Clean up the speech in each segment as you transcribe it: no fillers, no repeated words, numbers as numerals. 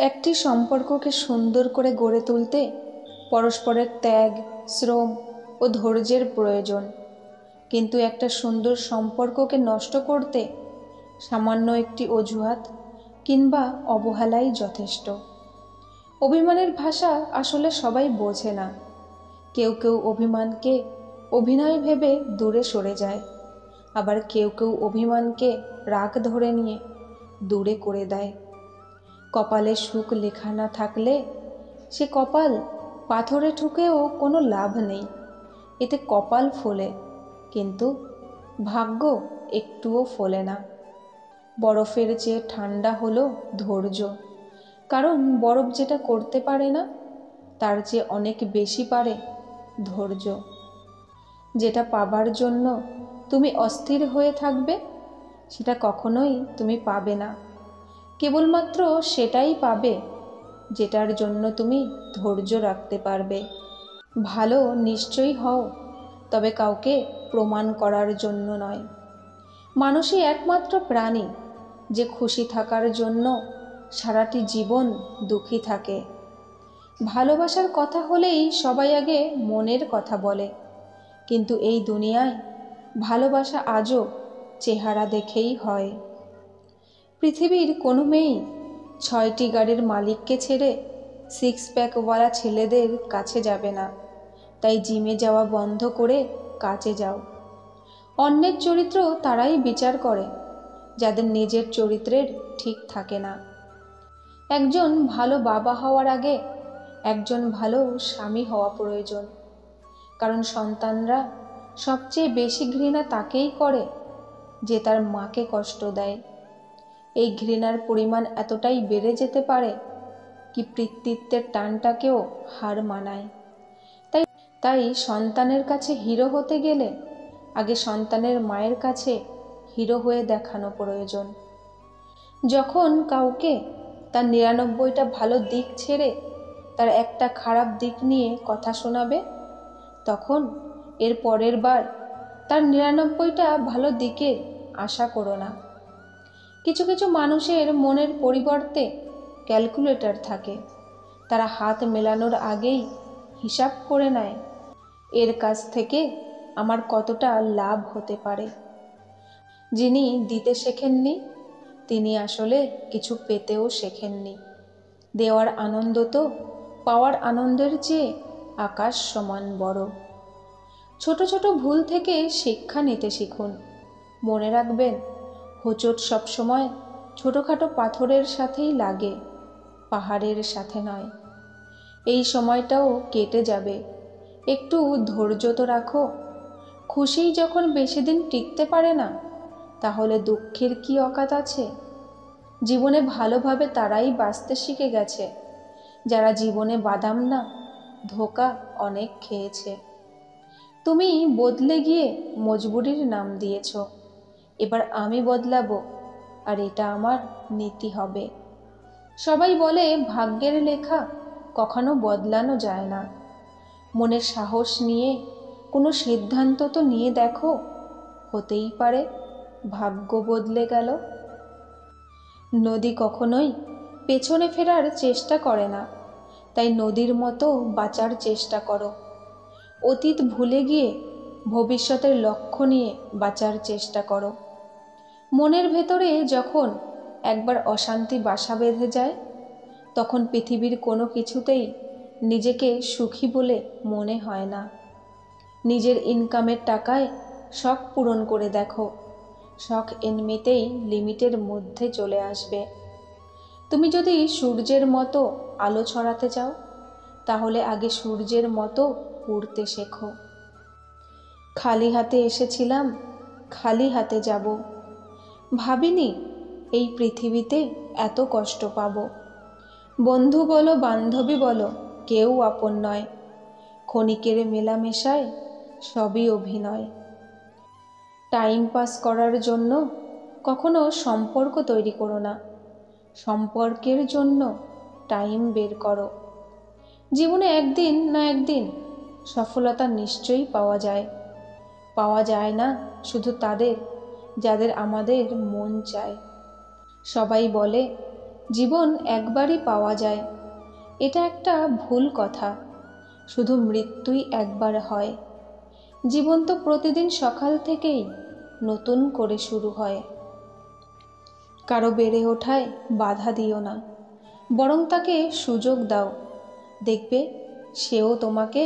একটি সম্পর্ককে সুন্দর করে গড়ে তুলতে পরস্পরের ত্যাগ, শ্রম ও ধৈর্যের প্রয়োজন। কিন্তু একটা সুন্দর সম্পর্ককে নষ্ট করতে সামান্য একটি অজুহাত কিংবা অবহেলাই যথেষ্ট। অভিমানের ভাষা আসলে সবাই বোঝে না। কেউ কেউ অভিমানকে অভিনয় ভেবে দূরে সরে যায়, আবার কেউ কেউ অভিমানকে রাগ ধরে নিয়ে দূরে করে দেয়। কপালে সুখ লেখা না থাকলে সে কপাল পাথরে ঠুকেও কোনো লাভ নেই। এতে কপাল ফোলে, কিন্তু ভাগ্য একটুও ফোলে না। বরফের চেয়ে ঠান্ডা হলো ধৈর্য, কারণ বরফ যেটা করতে পারে না তার চেয়ে অনেক বেশি পারে ধৈর্য। যেটা পাবার জন্য তুমি অস্থির হয়ে থাকবে সেটা কখনোই তুমি পাবে না। কেবলমাত্র সেটাই পাবে যেটার জন্য তুমি ধৈর্য রাখতে পারবে। ভালো নিশ্চয়ই হও, তবে কাউকে প্রমাণ করার জন্য নয়। মানুষই একমাত্র প্রাণী যে খুশি থাকার জন্য সারাটি জীবন দুঃখী থাকে। ভালোবাসার কথা হলেই সবাই আগে মনের কথা বলে, কিন্তু এই দুনিয়ায় ভালোবাসা আজও চেহারা দেখেই হয়। পৃথিবীর কোনো মেয়েই 6টি গাড়ির মালিককে ছেড়ে 6 প্যাকওয়ালা ছেলেদের কাছে যাবে না। তাই জিমে যাওয়া বন্ধ করে কাজে যাও। অন্যের চরিত্র তারাই বিচার করে যাদের নিজের চরিত্রের ঠিক থাকে না। একজন ভালো বাবা হওয়ার আগে একজন ভালো স্বামী হওয়া প্রয়োজন, কারণ সন্তানরা সবচেয়ে বেশি ঘৃণা তাকেই করে যে তার মাকে কষ্ট দেয়। এই ঘৃণার পরিমাণ এতটাই বেড়ে যেতে পারে কি পিতৃত্বের টানটাকেও হার মানায়। তাই সন্তানের কাছে হিরো হতে গেলে আগে সন্তানের মায়ের কাছে হিরো হয়ে দেখানো প্রয়োজন। যখন কাউকে তার 99টা ভালো দিক ছেড়ে তার একটা খারাপ দিক নিয়ে কথা শোনাবে, তখন এর পরের বার তার 99টা ভালো দিকের আশা করো না। কিছু কিছু মানুষের মনের পরিবর্তে ক্যালকুলেটর থাকে। তারা হাত মেলানোর আগেই হিসাব করে নেয় এর কাছ থেকে আমার কতটা লাভ হতে পারে। যিনি দিতে শেখেননি তিনি আসলে কিছু পেতেও শেখেননি। দেওয়ার আনন্দ তো পাওয়ার আনন্দের চেয়ে আকাশ সমান বড়। ছোট ছোট ভুল থেকে শিক্ষা নিতে শিখুন। মনে রাখবেন, হোঁচট সবসময় ছোটোখাটো পাথরের সাথেই লাগে, পাহাড়ের সাথে নয়। এই সময়টাও কেটে যাবে, একটু ধৈর্য তো রাখো। খুশিই যখন বেশি দিন টিকতে পারে না, তাহলে দুঃখের কি অকাত আছে? জীবনে ভালোভাবে তারাই বাঁচতে শিখে গেছে যারা জীবনে বাদাম না ধোঁকা অনেক খেয়েছে। তুমি বদলে গিয়ে মজবুরির নাম দিয়েছ, এবার আমি বদলাবো, আর এটা আমার নীতি হবে। সবাই বলে ভাগ্যের লেখা কখনো বদলানো যায় না। মনের সাহস নিয়ে কোনো সিদ্ধান্ত তো নিয়ে দেখো, হতেই পারে ভাগ্য বদলে গেল। নদী কখনোই পেছনে ফেরার চেষ্টা করে না, তাই নদীর মতো বাঁচার চেষ্টা করো। অতীত ভুলে গিয়ে ভবিষ্যতের লক্ষ্য নিয়ে বাঁচার চেষ্টা করো। মনের ভেতরে যখন একবার অশান্তি বাসা বেঁধে যায়, তখন পৃথিবীর কোনো কিছুতেই নিজেকে সুখী বলে মনে হয় না। নিজের ইনকামের টাকায় শখ পূরণ করে দেখো, শখ এমনিতেই লিমিটের মধ্যে চলে আসবে। তুমি যদি সূর্যের মতো আলো ছড়াতে চাও, তাহলে আগে সূর্যের মতো উড়তে শেখো। খালি হাতে এসেছিলাম, খালি হাতে যাব। ভাবিনি এই পৃথিবীতে এত কষ্ট পাব। বন্ধু বলো বান্ধবী বলো, কেউ আপন নয়। ক্ষণিকের মেলামেশায় সবই অভিনয়। টাইম পাস করার জন্য কখনো সম্পর্ক তৈরি করো না, সম্পর্কের জন্য টাইম বের করো। জীবনে একদিন না একদিন সফলতা নিশ্চয়ই পাওয়া যায়। পাওয়া যায় না শুধু তাদের যাদের আমাদের মন চায়। সবাই বলে জীবন একবারই পাওয়া যায়, এটা একটা ভুল কথা। শুধু মৃত্যুই একবার হয়। জীবন তো প্রতিদিন সকাল থেকেই নতুন করে শুরু হয়। কারো বেড়ে ওঠায় বাধা দিও না, বরং তাকে সুযোগ দাও। দেখবে সেও তোমাকে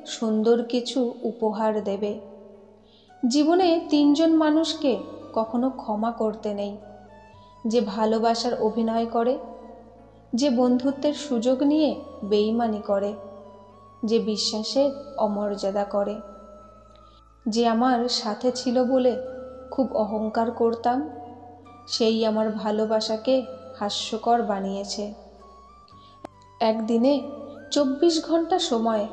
সুন্দর কিছু উপহার দেবে। জীবনে তিনজন মানুষকে কখনো ক্ষমা করতে নেই: যে ভালোবাসার অভিনয় করে, যে বন্ধুত্বের সুযোগ নিয়ে বেইমানি করে, যে বিশ্বাসের অমর্যাদা করে। যে আমার সাথে ছিল বলে খুব অহংকার করতাম, সেই আমার ভালোবাসাকে হাস্যকর বানিয়েছে। একদিনে 24 ঘন্টা সময়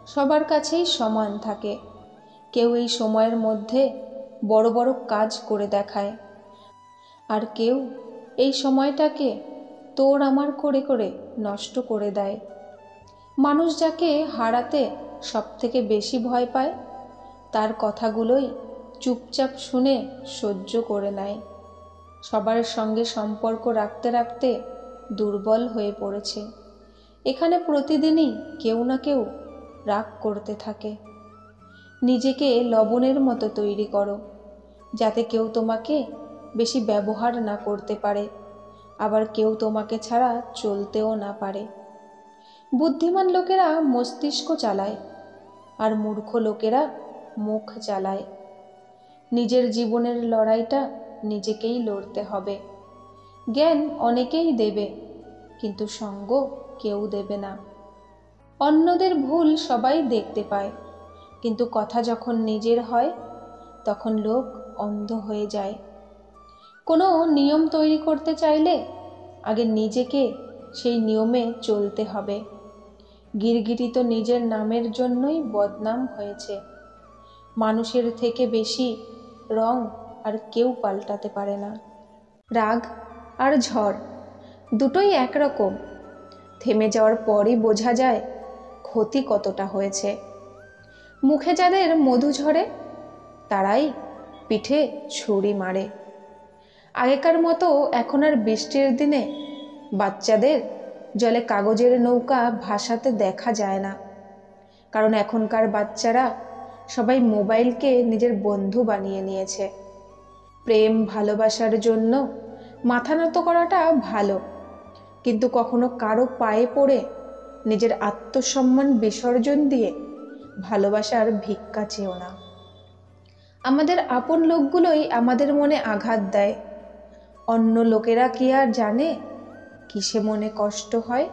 সবার কাছেই সমান থাকে। কেউ এই সময়ের মধ্যে বড় বড় কাজ করে দেখায়, আর কেউ এই সময়টাকে তোর আমার করে করে নষ্ট করে দেয়। মানুষ যাকে হারাতে সবথেকে বেশি ভয় পায়, তার কথাগুলোই চুপচাপ শুনে সহ্য করে নেয়। সবার সঙ্গে সম্পর্ক রাখতে রাখতে দুর্বল হয়ে পড়েছে। এখানে প্রতিদিনই কেউ না কেউ রাগ করতে থাকে। নিজেকে লবণের মতো তৈরি করো, যাতে কেউ তোমাকে বেশি ব্যবহার না করতে পারে, আবার কেউ তোমাকে ছাড়া চলতেও না পারে। বুদ্ধিমান লোকেরা মস্তিষ্ক চালায়, আর মূর্খ লোকেরা মুখ চালায়। নিজের জীবনের লড়াইটা নিজেকেই লড়তে হবে। জ্ঞান অনেকেই দেবে, কিন্তু সঙ্গ কেউ দেবে না। অন্যদের ভুল সবাই দেখতে পায়, কিন্তু কথা যখন নিজের হয় তখন লোক অন্ধ হয়ে যায়। কোনো নিয়ম তৈরি করতে চাইলে আগে নিজেকে সেই নিয়মে চলতে হবে। গিরগিটি তো নিজের নামের জন্যই বদনাম হয়েছে। মানুষের থেকে বেশি রং আর কেউ পাল্টাতে পারে না। রাগ আর ঝড় দুটোই একরকম। থেমে যাওয়ার পরই বোঝা যায় ক্ষতি কতটা হয়েছে। মুখে যাদের মধু ঝরে, তারাই পিঠে ছুরি মারে। আগেকার মতো এখন আর বৃষ্টির দিনে বাচ্চাদের জলে কাগজের নৌকা ভাসাতে দেখা যায় না, কারণ এখনকার বাচ্চারা সবাই মোবাইলকে নিজের বন্ধু বানিয়ে নিয়েছে। প্রেম ভালোবাসার জন্য মাথা নত করাটা ভালো, কিন্তু কখনো কারো পায়ে পড়ে নিজের আত্মসম্মান বিসর্জন দিয়ে ভালোবাসার ভিক্ষা চেও না। আমাদের আপন লোকগুলোই আমাদের মনে আঘাত দেয়। অন্য লোকেরা কি আর জানে কিসে মনে কষ্ট হয়?